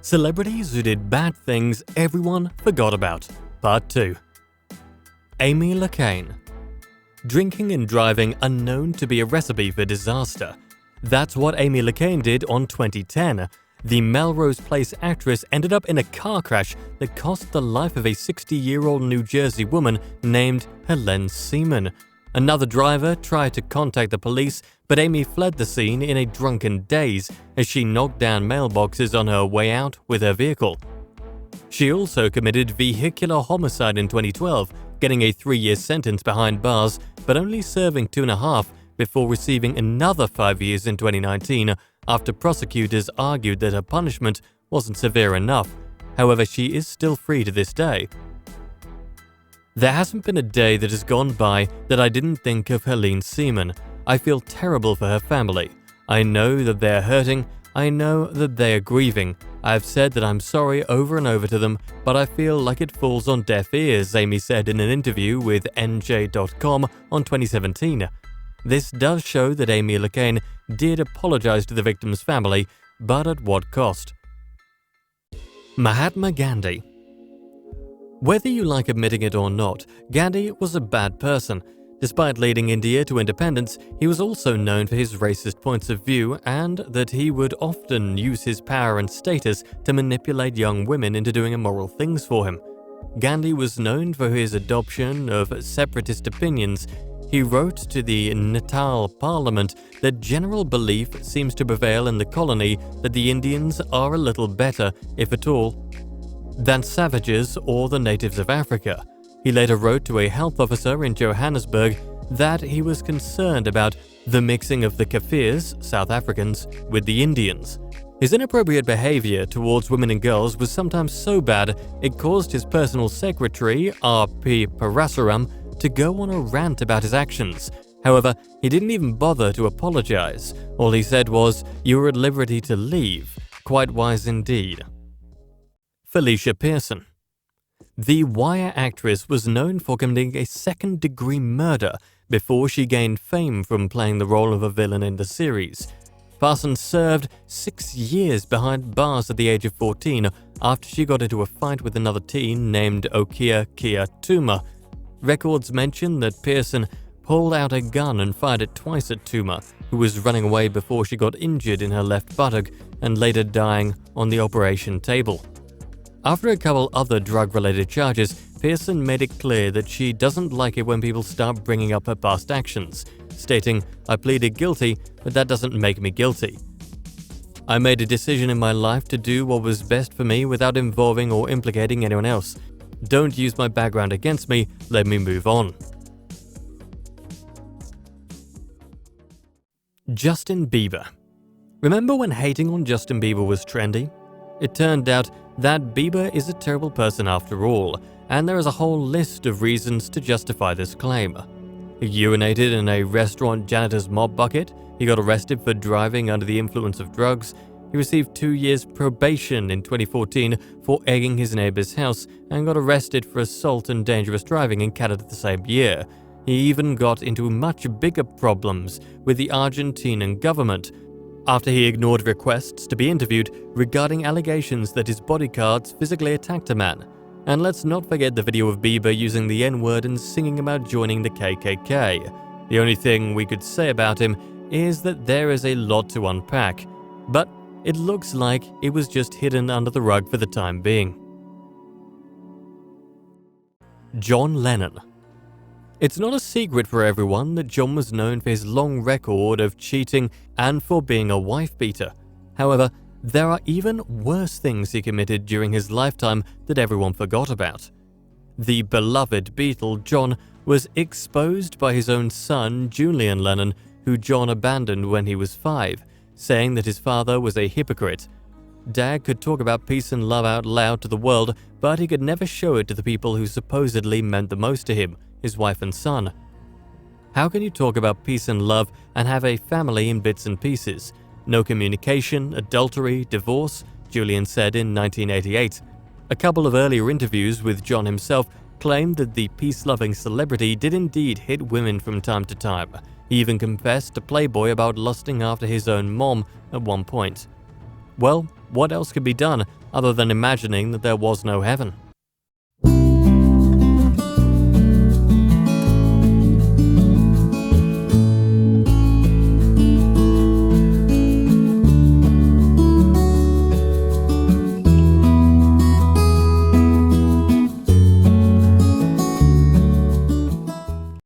Celebrities who did bad things everyone forgot about. Part 2. Amy Locane. Drinking and driving are known to be a recipe for disaster. That's what Amy Locane did on 2010. The Melrose Place actress ended up in a car crash that cost the life of a 60-year-old New Jersey woman named Helene Seaman. Another driver tried to contact the police, but Amy fled the scene in a drunken daze as she knocked down mailboxes on her way out with her vehicle. She also committed vehicular homicide in 2012, getting a 3-year sentence behind bars, but only serving 2.5 before receiving another 5 years in 2019 after prosecutors argued that her punishment wasn't severe enough. However, she is still free to this day. There hasn't been a day that has gone by that I didn't think of Helene Seaman. I feel terrible for her family. I know that they are hurting. I know that they are grieving. I have said that I'm sorry over and over to them, but I feel like it falls on deaf ears, Amy said in an interview with NJ.com on 2017. This does show that Amy Locane did apologize to the victim's family, but at what cost? Mahatma Gandhi. Whether you like admitting it or not, Gandhi was a bad person. Despite leading India to independence, he was also known for his racist points of view and that he would often use his power and status to manipulate young women into doing immoral things for him. Gandhi was known for his adoption of separatist opinions. He wrote to the Natal Parliament that general belief seems to prevail in the colony that the Indians are a little better, if at all, than savages or the natives of Africa. He later wrote to a health officer in Johannesburg that he was concerned about the mixing of the Kafirs, South Africans, with the Indians. His inappropriate behavior towards women and girls was sometimes so bad it caused his personal secretary, R.P. Parasuram, to go on a rant about his actions. However, he didn't even bother to apologize. All he said was, "You are at liberty to leave." Quite wise indeed. Felicia Pearson. The Wire actress was known for committing a second-degree murder before she gained fame from playing the role of a villain in the series. Pearson served 6 years behind bars at the age of 14 after she got into a fight with another teen named Okia Kia Tuma. Records mention that Pearson pulled out a gun and fired it twice at Tuma, who was running away before she got injured in her left buttock and later dying on the operation table. After a couple other drug-related charges, Pearson made it clear that she doesn't like it when people start bringing up her past actions, stating, "I pleaded guilty, but that doesn't make me guilty. I made a decision in my life to do what was best for me without involving or implicating anyone else. Don't use my background against me, let me move on." Justin Bieber. Remember when hating on Justin Bieber was trendy? It turned out that Bieber is a terrible person after all, and there is a whole list of reasons to justify this claim. He urinated in a restaurant janitor's mop bucket, he got arrested for driving under the influence of drugs, he received 2 years probation in 2014 for egging his neighbor's house, and got arrested for assault and dangerous driving in Canada the same year. He even got into much bigger problems with the Argentinian government after he ignored requests to be interviewed regarding allegations that his bodyguards physically attacked a man. And let's not forget the video of Bieber using the N-word and singing about joining the KKK. The only thing we could say about him is that there is a lot to unpack, but it looks like it was just hidden under the rug for the time being. John Lennon. It's not a secret for everyone that John was known for his long record of cheating and for being a wife-beater. However, there are even worse things he committed during his lifetime that everyone forgot about. The beloved Beatle, John, was exposed by his own son, Julian Lennon, who John abandoned when he was 5, saying that his father was a hypocrite. Dad could talk about peace and love out loud to the world, but he could never show it to the people who supposedly meant the most to him, his wife and son. How can you talk about peace and love and have a family in bits and pieces? No communication, adultery, divorce, Julian said in 1988. A couple of earlier interviews with John himself claimed that the peace-loving celebrity did indeed hit women from time to time. He even confessed to Playboy about lusting after his own mom at one point. Well, what else could be done other than imagining that there was no heaven?